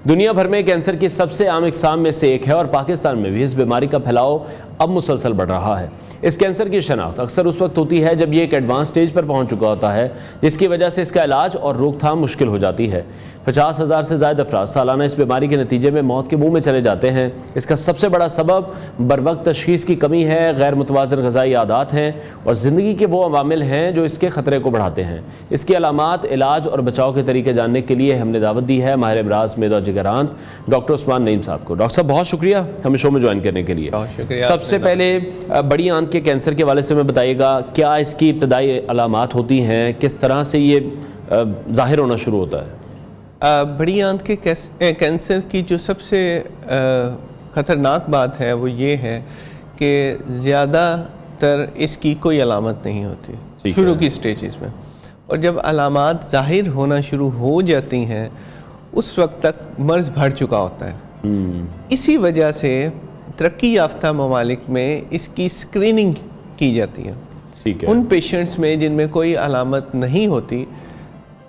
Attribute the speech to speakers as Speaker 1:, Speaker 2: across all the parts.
Speaker 1: دنیا بھر میں کینسر کی سب سے عام اقسام میں سے ایک ہے اور پاکستان میں بھی اس بیماری کا پھیلاؤ اب مسلسل بڑھ رہا ہے۔ اس کینسر کی شناخت اکثر اس وقت ہوتی ہے جب یہ ایک ایڈوانس سٹیج پر پہنچ چکا ہوتا ہے، جس کی وجہ سے اس کا علاج اور روک تھام مشکل ہو جاتی ہے۔ 50,000 سے زائد افراد سالانہ اس بیماری کے نتیجے میں موت کے منہ میں چلے جاتے ہیں۔ اس کا سب سے بڑا سبب بروقت تشخیص کی کمی ہے، غیر متوازن غذائی عادات ہیں اور زندگی کے وہ عوامل ہیں جو اس کے خطرے کو بڑھاتے ہیں۔ اس کی علامات، علاج اور بچاؤ کے طریقے جاننے کے لیے ہم نے دعوت دی ہے ماہر امراض معدہ و جگرانت ڈاکٹر عثمان نعیم صاحب کو۔ ڈاکٹر صاحب بہت شکریہ ہمیں شو میں جوائن کرنے کے لیے۔ سب سے پہلے بڑی آنت کے کینسر کے حوالے سے میں بتائیے گا کیا اس کی ابتدائی علامات ہوتی ہیں، کس طرح سے یہ ظاہر ہونا شروع ہوتا ہے؟
Speaker 2: بڑی آنت کے کینسر کی جو سب سے خطرناک بات ہے وہ یہ ہے کہ زیادہ تر اس کی کوئی علامت نہیں ہوتی شروع کی سٹیجز میں، اور جب علامات ظاہر ہونا شروع ہو جاتی ہیں اس وقت تک مرض بڑھ چکا ہوتا ہے۔ اسی وجہ سے ترقی یافتہ ممالک میں اس کی اسکریننگ کی جاتی ہے۔ ان پیشنٹس میں جن میں کوئی علامت نہیں ہوتی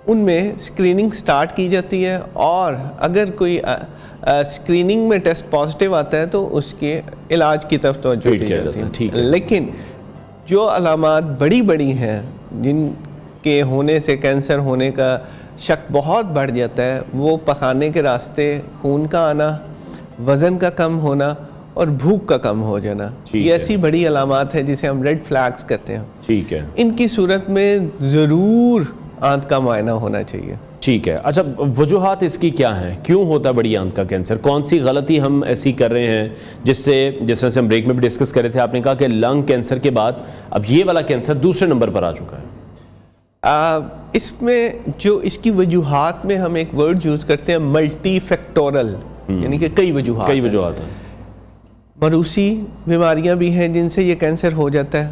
Speaker 2: ان میں اسکریننگ سٹارٹ کی جاتی ہے، اور اگر کوئی اسکریننگ میں ٹیسٹ پازیٹیو آتا ہے تو اس کے علاج کی طرف توجہ دی جاتی ہے۔ لیکن جو علامات بڑی بڑی ہیں جن کے ہونے سے کینسر ہونے کا شک بہت بڑھ جاتا ہے، وہ پخانے کے راستے خون کا آنا، وزن کا کم ہونا اور بھوک کا کم ہو جانا، یہ ایسی بڑی علامات ہے جسے ہم ریڈ فلیگز کہتے ہیں۔
Speaker 1: ٹھیک ہے،
Speaker 2: ان کی صورت میں ضرور آنت کا معائنہ ہونا چاہیے۔
Speaker 1: ٹھیک ہے، اچھا وجوہات اس کی کیا ہیں؟ کیوں ہوتا ہے بڑی آنت کا کینسر؟ کون سی غلطی ہم ایسی کر رہے ہیں جس سے، جس طرح سے ہم بریک میں بھی ڈسکس کر رہے تھے، آپ نے کہا کہ لنگ کینسر کے بعد اب یہ والا کینسر دوسرے نمبر پر آ چکا ہے۔
Speaker 2: اس میں جو اس کی وجوہات میں ہم ایک ورڈ یوز کرتے ہیں ملٹی فیکٹورل، یعنی کہ کئی وجوہات ہیں۔ موروثی بیماریاں بھی ہیں جن سے یہ کینسر ہو جاتا ہے،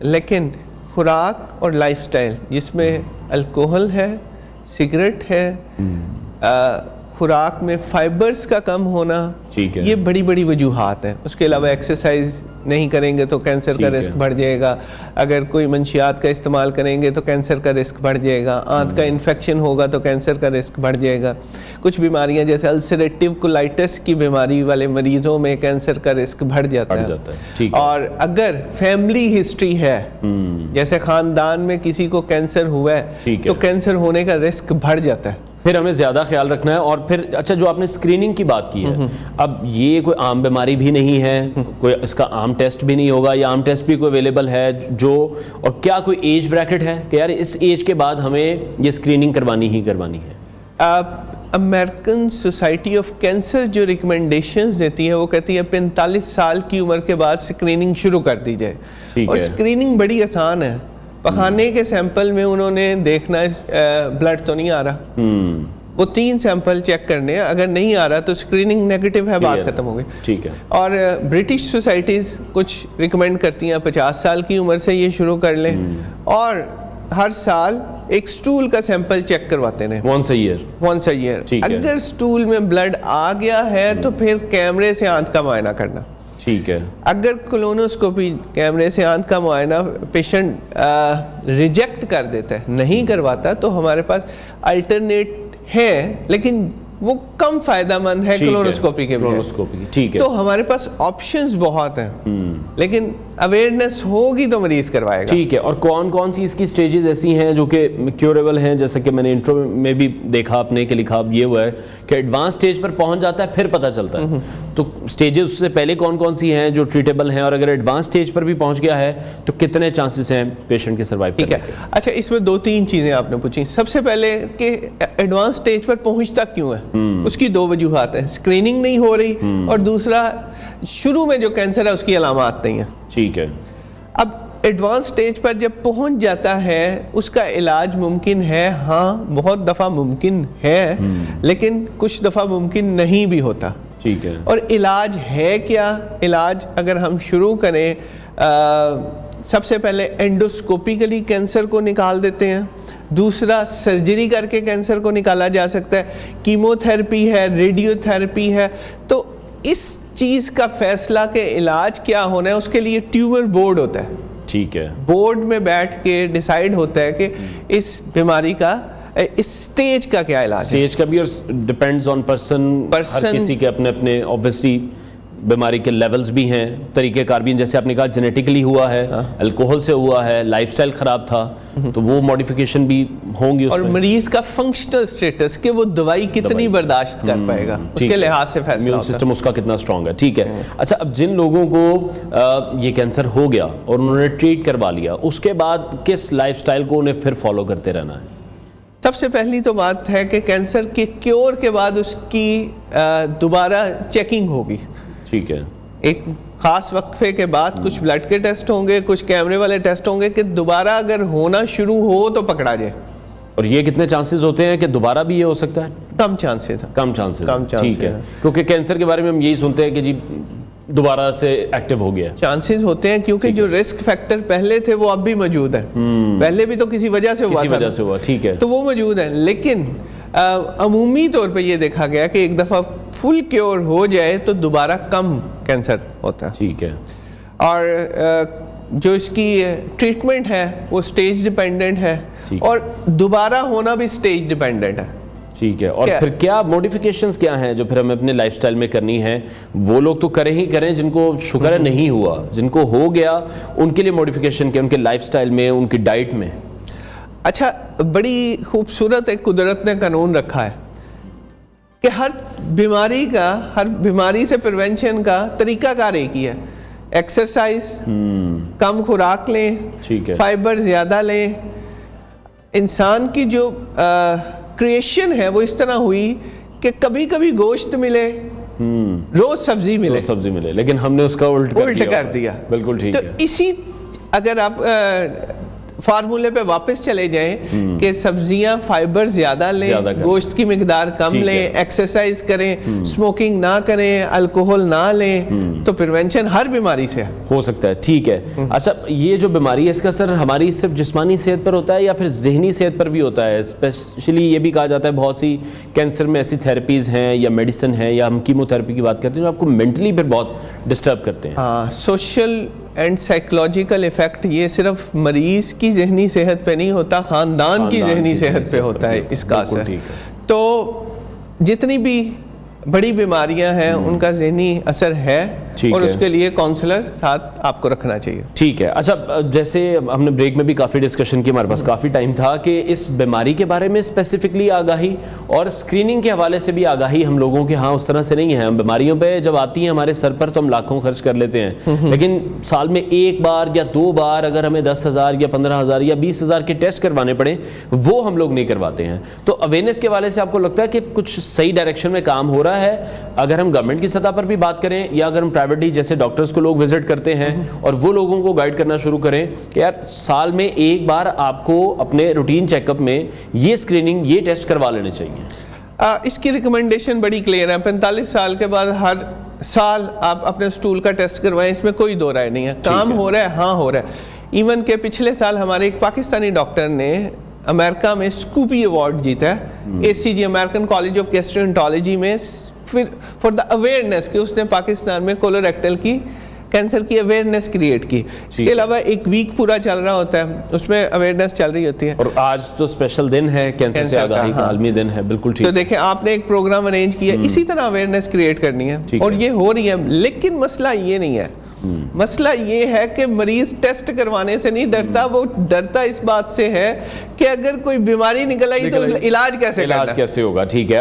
Speaker 2: لیکن خوراک اور لائف سٹائل جس میں الکوہل ہے، سگریٹ ہے، خوراک میں فائبرز کا کم ہونا، یہ بڑی بڑی وجوہات ہیں۔ اس کے علاوہ ایکسرسائز نہیں کریں گے تو کینسر کا رسک بڑھ جائے گا، اگر کوئی منشیات کا استعمال کریں گے تو کینسر کا رسک بڑھ جائے گا، آنت کا انفیکشن ہوگا تو کینسر کا رسک بڑھ جائے گا۔ کچھ بیماریاں جیسے السریٹیو کولائٹس کی بیماری والے مریضوں میں کینسر کا رسک بڑھ جاتا ہے۔ اور اگر فیملی ہسٹری ہے، جیسے خاندان میں کسی کو کینسر ہوا ہے تو کینسر ہونے کا رسک بڑھ جاتا ہے،
Speaker 1: پھر ہمیں زیادہ خیال رکھنا ہے۔ اور پھر اچھا جو آپ نے اسکریننگ کی بات کی ہے، اب یہ کوئی عام بیماری بھی نہیں ہے، کوئی اس کا عام ٹیسٹ بھی نہیں ہوگا یا عام ٹیسٹ بھی کوئی اویلیبل ہے جو، اور کیا کوئی ایج بریکٹ ہے کہ یار اس ایج کے بعد ہمیں یہ اسکریننگ کروانی ہی کروانی ہے؟
Speaker 2: امریکن سوسائٹی آف کینسر جو ریکمنڈیشنز دیتی ہے وہ کہتی ہے 45 سال کی عمر کے بعد اسکریننگ شروع کر دی جائے، اور اسکریننگ بڑی آسان ہے۔ پخانے کے سیمپل میں انہوں نے دیکھنا بلڈ تو نہیں آ رہا، وہ 3 سیمپل چیک کرنے ہیں، اگر نہیں آ رہا تو اسکریننگ نیگیٹو ہے، بات ختم ہو گئی۔
Speaker 1: ٹھیک ہے،
Speaker 2: اور برٹش سوسائٹیز کچھ ریکمینڈ کرتی ہیں 50 سال کی عمر سے یہ شروع کر لیں، اور ہر سال ایک سٹول کا سیمپل چیک کرواتے ہیں
Speaker 1: once a year۔
Speaker 2: اگر سٹول میں بلڈ آ گیا ہے تو پھر کیمرے سے آنت کا معائنہ کرنا۔
Speaker 1: ٹھیک ہے،
Speaker 2: اگر کولونوسکوپی کیمرے سے آنت کا معائنہ پیشنٹ ریجیکٹ کر دیتا ہے، نہیں کرواتا، تو ہمارے پاس الٹرنیٹ ہے لیکن وہ کم فائدہ مند ہے کولونوسکوپی کے بجائے۔
Speaker 1: ٹھیک ہے،
Speaker 2: تو ہمارے پاس آپشنز بہت ہیں، لیکن اویئرنیس ہوگی تو مریض کروائے گا۔
Speaker 1: ٹھیک ہے، اور کون کون سی اس کی سٹیجز ایسی ہیں جو کہ کیوریبل ہیں؟ جیسا کہ میں نے انٹرو میں بھی دیکھا آپ نے کہ لکھا یہ ہوا ہے کہ ایڈوانس سٹیج پر پہنچ جاتا ہے پھر پتہ چلتا ہے، تو سٹیجز اس سے پہلے کون کون سی ہیں جو ٹریٹیبل ہیں، اور اگر ایڈوانس سٹیج پر بھی پہنچ گیا ہے تو کتنے چانسز ہیں پیشنٹ کے سروائیو کرنے کے؟
Speaker 2: اچھا، اس میں 2-3 چیزیں آپ نے پوچھی۔ سب سے پہلے کہ ایڈوانس سٹیج پر پہنچتا کیوں ہے، اس کی 2 وجوہات ہیں، اسکریننگ نہیں ہو رہی، اور دوسرا شروع میں جو کینسر ہے اس کی علامات نہیں ہیں۔
Speaker 1: ٹھیک ہے،
Speaker 2: اب ایڈوانس سٹیج پر جب پہنچ جاتا ہے اس کا علاج ممکن ہے، ہاں بہت دفعہ ممکن ہے، لیکن کچھ دفعہ ممکن نہیں بھی ہوتا۔
Speaker 1: ٹھیک ہے،
Speaker 2: اور علاج ہے کیا؟ علاج اگر ہم شروع کریں، سب سے پہلے اینڈوسکوپیکلی کینسر کو نکال دیتے ہیں، دوسرا سرجری کر کے کینسر کو نکالا جا سکتا ہے، کیمو تھراپی ہے، ریڈیو تھراپی ہے۔ تو اس چیز کا فیصلہ کہ علاج کیا ہونا ہے اس کے لیے ٹیومر بورڈ ہوتا ہے۔
Speaker 1: ٹھیک ہے،
Speaker 2: بورڈ میں بیٹھ کے ڈیسائیڈ ہوتا ہے کہ اس بیماری کا اس سٹیج کا کیا علاج ہے.
Speaker 1: اسٹیج کا بھی اور ڈپینڈز آن پرسن، ہر کسی کے اپنے اپنے آبویسلی بیماری کے لیولز بھی ہیں، طریقہ کار بھی ہیں. جیسے آپ نے کہا جینیٹکلی ہوا ہے، الکوہل سے ہوا ہے، لائف سٹائل خراب تھا، تو وہ موڈیفیکیشن بھی ہوں گی اس
Speaker 2: اور
Speaker 1: میں.
Speaker 2: مریض کا فنکشنل سٹیٹس کہ وہ دوائی کتنی برداشت کر پائے گا، اس کے لحاظ سے فیصلہ
Speaker 1: امیون
Speaker 2: ہوتا ہے.
Speaker 1: سسٹم اس کا کتنا اسٹرانگ ہے. ٹھیک ہے. اچھا، اب جن لوگوں کو یہ کینسر ہو گیا اور انہوں نے ٹریٹ کروا لیا، اس کے بعد کس لائف سٹائل کو انہیں پھر فالو کرتے رہنا ہے؟
Speaker 2: سب سے پہلی تو بات ہے کہ کینسر کے کیور کے بعد اس کی دوبارہ چیکنگ ہوگی.
Speaker 1: ٹھیک ہے.
Speaker 2: ایک خاص وقفے کے بعد کچھ بلڈ کے ٹیسٹ ہوں گے، کچھ کیمرے والے ٹیسٹ ہوں گے کہ دوبارہ اگر ہونا شروع ہو تو پکڑا جائے.
Speaker 1: اور یہ کتنے چانسز ہوتے ہیں کہ دوبارہ بھی یہ ہو سکتا ہے؟
Speaker 2: کم چانسز ہیں.
Speaker 1: کم چانسز.
Speaker 2: کم chances
Speaker 1: ٹھیک ہے.
Speaker 2: ہیں.
Speaker 1: کیونکہ کینسر کے بارے میں ہم یہی سنتے ہیں کہ جی دوبارہ سے ایکٹیو ہو گیا.
Speaker 2: چانسز ہوتے ہیں کیونکہ جو رسک فیکٹر پہلے تھے وہ اب بھی موجود ہیں. پہلے بھی تو کسی وجہ سے ہوا
Speaker 1: کسی
Speaker 2: تھا،
Speaker 1: وجہ سے ہوا. ٹھیک ہے.
Speaker 2: تو وہ موجود ہیں. لیکن عمومی طور پہ یہ دیکھا گیا کہ ایک دفعہ فل کیور ہو جائے تو دوبارہ کم کینسر ہوتا ہے.
Speaker 1: ٹھیک ہے.
Speaker 2: اور جو اس کی ٹریٹمنٹ ہے وہ سٹیج ڈیپینڈنٹ ہے، اور دوبارہ ہونا بھی سٹیج ڈیپینڈنٹ ہے.
Speaker 1: ٹھیک ہے. اور پھر کیا موڈیفیکیشنز کیا ہیں جو پھر ہمیں اپنے لائف سٹائل میں کرنی ہے؟ وہ لوگ تو کریں ہی کریں جن کو شکر ہے نہیں ہوا، جن کو ہو گیا ان کے لیے موڈیفیکیشن کیا، ان کے لائف سٹائل میں، ان کی ڈائٹ میں؟
Speaker 2: اچھا، بڑی خوبصورت ایک قدرت نے قانون رکھا ہے کہ ہر بیماری سے پریونشن کا طریقہ کار ایک ہی ہے. ایکسرسائز، کم خوراک لیں، فائبر زیادہ لیں. انسان کی جو کریشن ہے وہ اس طرح ہوئی کہ کبھی کبھی گوشت ملے، روز سبزی ملے،
Speaker 1: لیکن ہم نے اس کا الٹ
Speaker 2: کر دیا.
Speaker 1: بالکل ٹھیک
Speaker 2: تو
Speaker 1: ہے.
Speaker 2: اسی اگر آپ فارمولے پہ واپس چلے جائیں کہ سبزیاں فائبر زیادہ لیں، گوشت کی مقدار کم لیں، ایکسرسائز کریں، سموکنگ نہ کریں، الکوہل نہ لیں، تو پریونشن ہر بیماری سے
Speaker 1: ہو سکتا ہے. ٹھیک ہے. اچھا، یہ جو بیماری ہے اس کا اثر ہماری صرف جسمانی صحت پر ہوتا ہے یا پھر ذہنی صحت پر بھی ہوتا ہے؟ اسپیشلی یہ بھی کہا جاتا ہے بہت سی کینسر میں ایسی تھراپیز ہیں یا میڈیسن ہیں یا ہم کیمو تھراپی کی بات کرتے ہیں جو آپ کو مینٹلی پھر بہت ڈسٹرب کرتے ہیں.
Speaker 2: ہاں، سوشل اینڈ سائیکولوجیکل ایفیکٹ یہ صرف مریض کی ذہنی صحت پہ نہیں ہوتا، خاندان کی ذہنی صحت پہ ہوتا ہے اس کا اثر. تو جتنی بھی بڑی بیماریاں ہیں ان کا ذہنی اثر ہے، اور اس کے لیے کاؤنسلر ساتھ آپ کو رکھنا چاہیے.
Speaker 1: ٹھیک ہے. اچھا، جیسے ہم نے بریک میں بھی کافی ڈسکشن کی، ہمارے پاس کافی ٹائم تھا، کہ اس بیماری کے بارے میں اسپیسیفکلی آگاہی اور اسکریننگ کے حوالے سے بھی آگاہی ہم لوگوں کے ہاں اس طرح سے نہیں ہے. ہم بیماریوں پہ جب آتی ہیں ہمارے سر پر تو ہم لاکھوں خرچ کر لیتے ہیں، لیکن سال میں ایک بار یا دو بار اگر ہمیں 10,000 یا 15,000 یا 20,000 کے ٹیسٹ کروانے پڑیں وہ ہم لوگ نہیں کرواتے ہیں. تو اویئرنیس کے حوالے سے آپ کو لگتا ہے کہ کچھ صحیح ڈائریکشن میں کام ہو رہا ہے؟ اگر ہم گورنمنٹ کی سطح پر بھی بات کریں یا اگر ہم پرائیویٹلی جیسے ڈاکٹرز کو لوگ وزٹ کرتے ہیں اور وہ لوگوں کو گائیڈ کرنا شروع کریں کہ یار سال میں ایک بار آپ کو اپنے روٹین چیک اپ میں یہ اسکریننگ، یہ ٹیسٹ کروا لینے چاہیے.
Speaker 2: اس کی ریکمنڈیشن بڑی کلیئر ہے. 45 سال کے بعد ہر سال آپ اپنے اسٹول کا ٹیسٹ کروائیں، اس میں کوئی دو رائے نہیں ہے. کام ہو رہا ہے، ہاں ہو رہا ہے. ایون کہ پچھلے سال ہمارے ایک پاکستانی ڈاکٹر نے امریکہ میں اسکوپی ایوارڈ جیتا ہے، ACG امریکن کالج آف گیسٹرونٹالوجی میں، فار دا اویئرنیس کہ اس نے پاکستان میں کولوریکٹل کی کینسر کی اویئرنیس کریٹ کی. اس کے علاوہ ایک ویک پورا چل رہا ہوتا ہے، اس میں اویئرنیس چل رہی ہوتی ہے.
Speaker 1: اور آج تو اسپیشل دن ہے، کینسر سے آگاہی کا عالمی دن ہے. بالکل ٹھیک.
Speaker 2: تو دیکھیں آپ نے ایک پروگرام ارینج کیا، اسی طرح اویئرنیس کریٹ کرنی ہے اور یہ ہو رہی ہے. لیکن مسئلہ یہ نہیں ہے، مسئلہ یہ ہے کہ مریض ٹیسٹ کروانے سے نہیں ڈرتا، وہ ڈرتا اس بات سے ہے کہ اگر کوئی بیماری نکل آئی تو علاج کیسے
Speaker 1: ہوگا. ٹھیک ہے.